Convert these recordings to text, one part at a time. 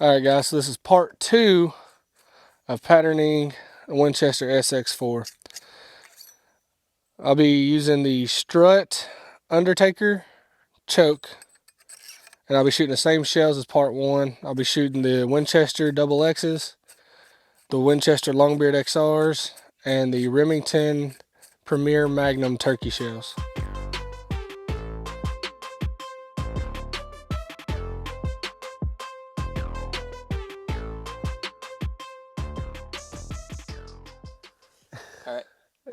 All right, guys, so this is part 2 of patterning a Winchester SX4. I'll be using the strut undertaker choke, and I'll be shooting the same shells as part 1. I'll be shooting the Winchester double X's, the Winchester Longbeard XRs, and the Remington Premier Magnum turkey shells. All right.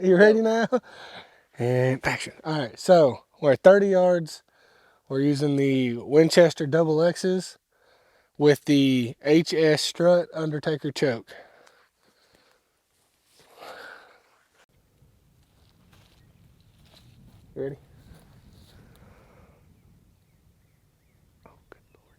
You ready now? And action. All right, so we're at 30 yards. We're using the Winchester double X's with the HS strut undertaker choke. You ready? Oh, good Lord.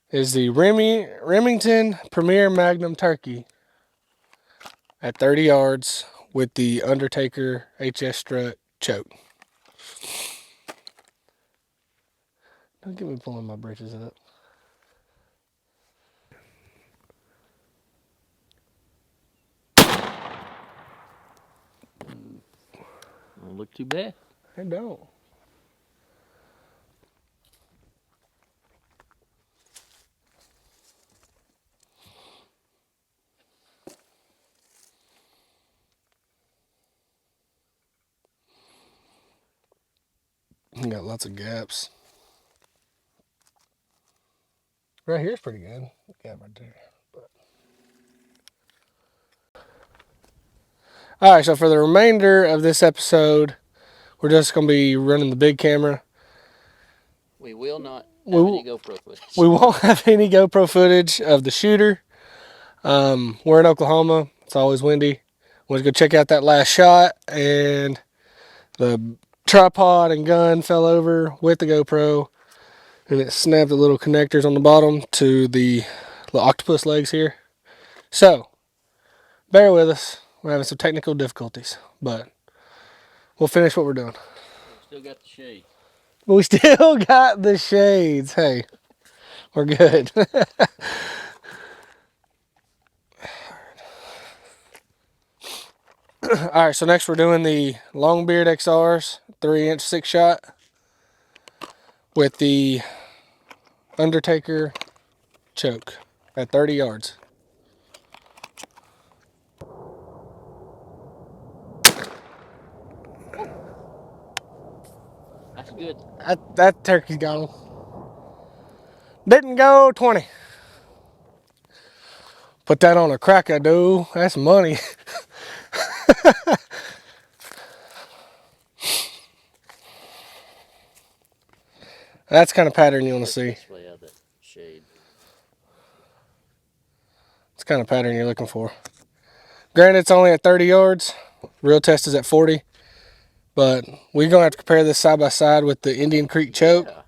Is the Remington Premier Magnum turkey at 30 yards with the Undertaker HS strut choke. Don't get me pulling my britches up. Don't look too bad. I don't. Got lots of gaps. Right here's pretty good. Gap right there. All right, so for the remainder of this episode, we're just going to be running the big camera. We will not have any GoPro footage. We won't have any GoPro footage of the shooter. We're in Oklahoma. It's always windy. We're going to go check out that last shot, and the tripod and gun fell over with the GoPro, and it snapped the little connectors on the bottom to the little octopus legs here. So, bear with us. We're having some technical difficulties, but we'll finish what we're doing. Still got the shades. But we still got the shades. Hey, we're good. All right, so next we're doing the Longbeard XRs 3-inch 6-shot with the Undertaker choke at 30 yards. That's good. That turkey's gone. Didn't go 20. Put that on a cracker, dude. That's money. That's the kind of pattern you want to see. This way out of the shade. It's the kind of pattern you're looking for. Granted, it's only at 30 yards. Real test is at 40. But we're going to have to compare this side by side with the Indian Creek choke. Yeah.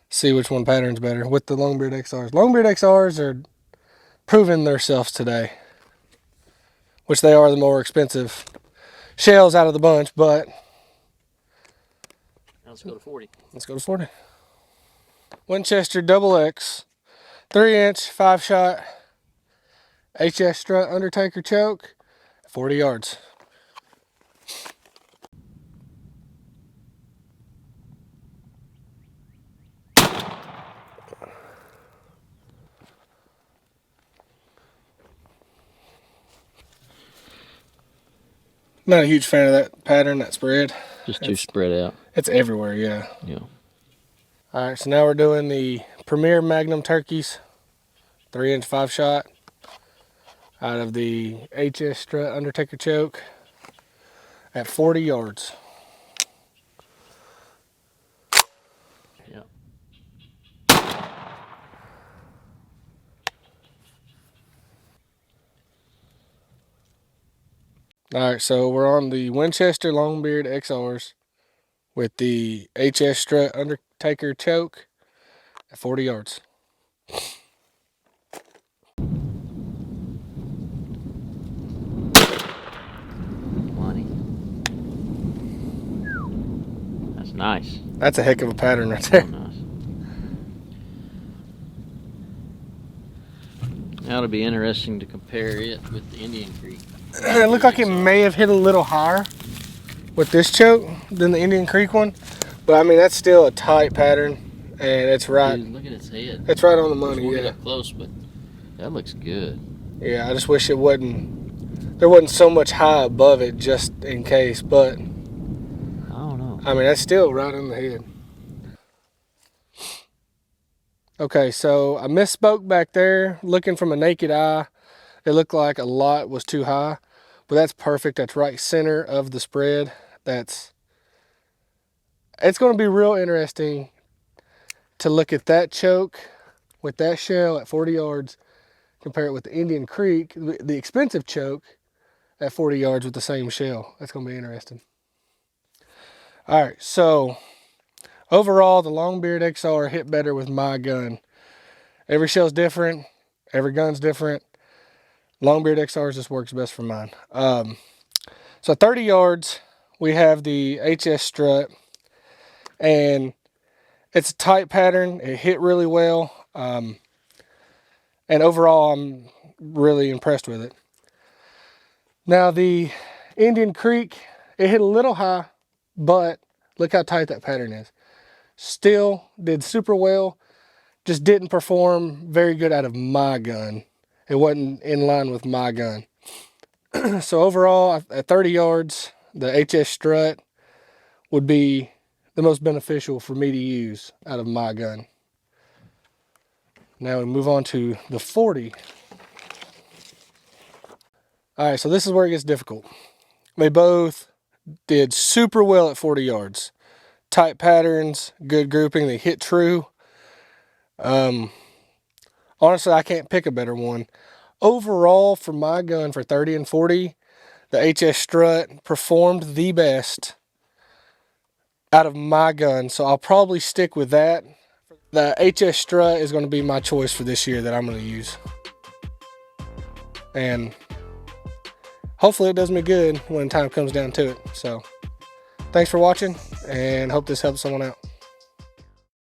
See which one pattern's better with the Longbeard XRs. Longbeard XRs are proving themselves today, which they are the more expensive shells out of the bunch, but Now let's go to 40. let's go to 40. Winchester double X, 3-inch, 5-shot, HS strut Undertaker choke, 40 yards. Not a huge fan of that pattern, that spread. Just too spread out. It's everywhere, yeah. Yeah. All right, so now we're doing the Premier Magnum turkeys, 3-inch 5-shot out of the HS strut Undertaker choke at 40 yards. Yeah. All right, so we're on the Winchester Longbeard XRs with the HS strut Undertaker choke at 40 yards. Nice. That's a heck of a pattern right Oh, there. nice. Now it'll be interesting to compare it with the Indian Creek. It looked like it may have hit a little higher with this choke than the Indian Creek one, but I mean that's still a tight pattern, and it's right. Dude, look at its head. It's right on the money. We'll Yeah. get up close, but that looks good. Yeah, I just wish it wasn't. There wasn't so much high above it, just in case. But I don't know. I mean that's still right on the head. Okay, so I misspoke back there. Looking from a naked eye, it looked like a lot was too high, but that's perfect. That's right center of the spread. It's going to be real interesting to look at that choke with that shell at 40 yards, compare it with the Indian Creek, the expensive choke at 40 yards with the same shell. That's going to be interesting. All right, so overall, the Longbeard XR hit better with my gun. Every shell's different. Every gun's different. Longbeard XRs just works best for mine. So 30 yards, we have the HS strut, and it's a tight pattern. It hit really well, and overall, I'm really impressed with it. Now the Indian Creek, it hit a little high, but look how tight that pattern is. Still did super well, just didn't perform very good out of my gun. It wasn't in line with my gun. So overall, at 30 yards, the HS strut would be the most beneficial for me to use out of my gun. Now we move on to the 40. All right, so this is where it gets difficult. They both did super well at 40 yards. Tight patterns, good grouping, they hit true. Honestly, I can't pick a better one. Overall, for my gun for 30 and 40, the HS strut performed the best out of my gun, so I'll probably stick with that. The HS strut is going to be my choice for this year that I'm going to use. And hopefully it does me good when time comes down to it. So thanks for watching, and hope this helps someone out.